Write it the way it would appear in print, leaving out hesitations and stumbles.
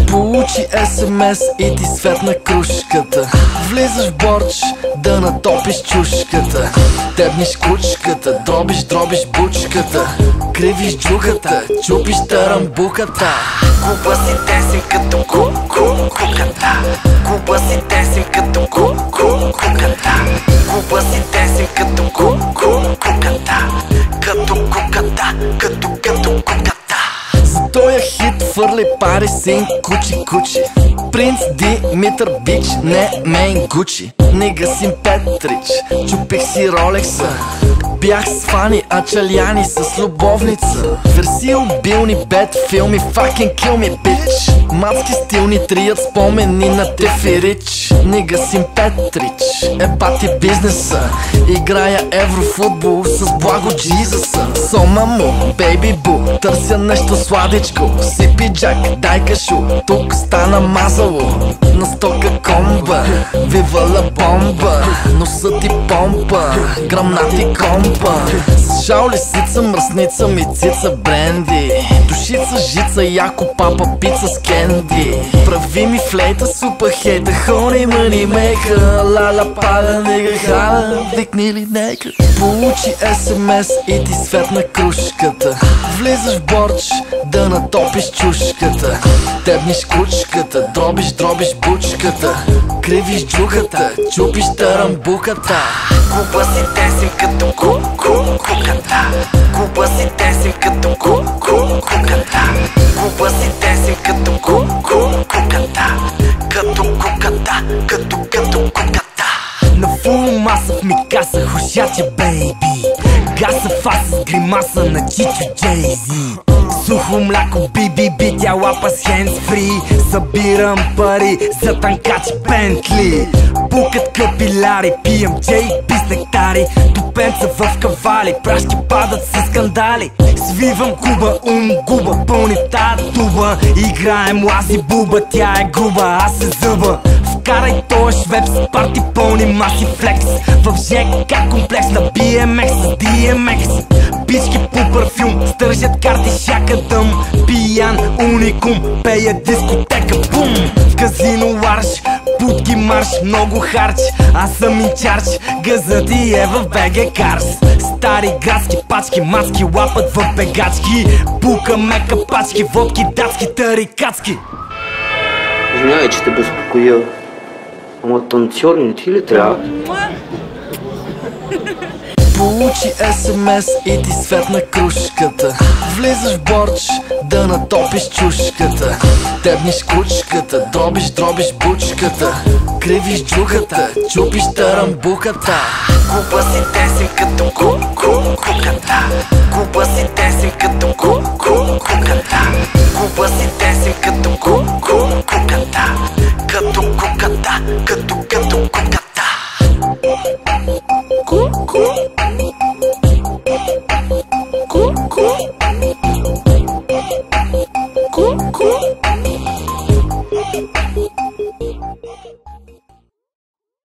Получи СМС и ти светна кружката. Влизаш в борч да натопиш чушката. Тебниш кучката, дробиш бучката. Кривиш джухата, чупиш тарамбуката. Купа си тесим като куката. Купа си тесим като куката. Купа си тесим като куката. Като куката, като куката. За тоя хит фърли пари син кучи. Принц Димитър Бич, не мейн Гучи. Нига син Петрич, чупих си Ролекса. Бях с Фани, а Чаляни с любовница. Версии обилни, бед филми, fucking kill me bitch. Мацки стилни трият спомени на Теферич. Нига син Петрич, бати бизнеса. Играя еврофутбол с Благо Джизъса. Сома му, бейби бу, търся нещо сладичко. Сипи джак, дай кашу, тук стана мазало. На стока комба, вивала бомба. Носа ти помпа, грамнати компа. С шал лисица, мръсница, мицица, бренди. Душица, жица, яко папа, пица с кенди. Прави ми флейта, супа хейта, хони мани мейка. Лала пада, нега хала, викни ли нека. Получи СМС и ти светна кружката. Влизаш в борч да натопиш чушката. Тебниш кучката, дробиш бучката. Кривиш джухата, чупиш тарамбуката. Купа си тесим като куката. Купа си тесим като куката. Купа си тесим като куката. Като куката, като куката. На фул маса в микаса, хушача бейби. Гаса фаса с гримаса на Чичо Джейзи. Сухо мляко, би, тя лапа с хендсфри. Събирам пари за танкач Бентли. Пукат капиляри, пием джей, пис нектари. Тупенца в кавали, прашки падат с скандали. Свивам куба, губа, пълни тая туба. Играем лази буба, тя е груба, аз се зъба. Вкарай тоя швеп с парти пълни маси флекс. В ЖК комплекс на BMX с DMX. Бички по парфюм, стържат карти шака дъм. Пиян уникум, пея дискотека бум. В казино ларш, путки марш, много харч. Аз съм инчарч, газът ти е в БГ Карс. Стари градски пачки, маски лапат в бегачки. Пукаме капачки, водки датски, тарикатски. Извинявай, че те безпокоя. Ама танцор не ти ли трябва? Получи СМС и ти светна кружката. Влизаш в борч да натопиш чушката. Тебниш кучката, дробиш бучката. Кривиш джухата, чупиш тарамбуката. Купа си тесим като куката. Купа си тесим като куката. Купа си тесим като куката. Като куката, като куката.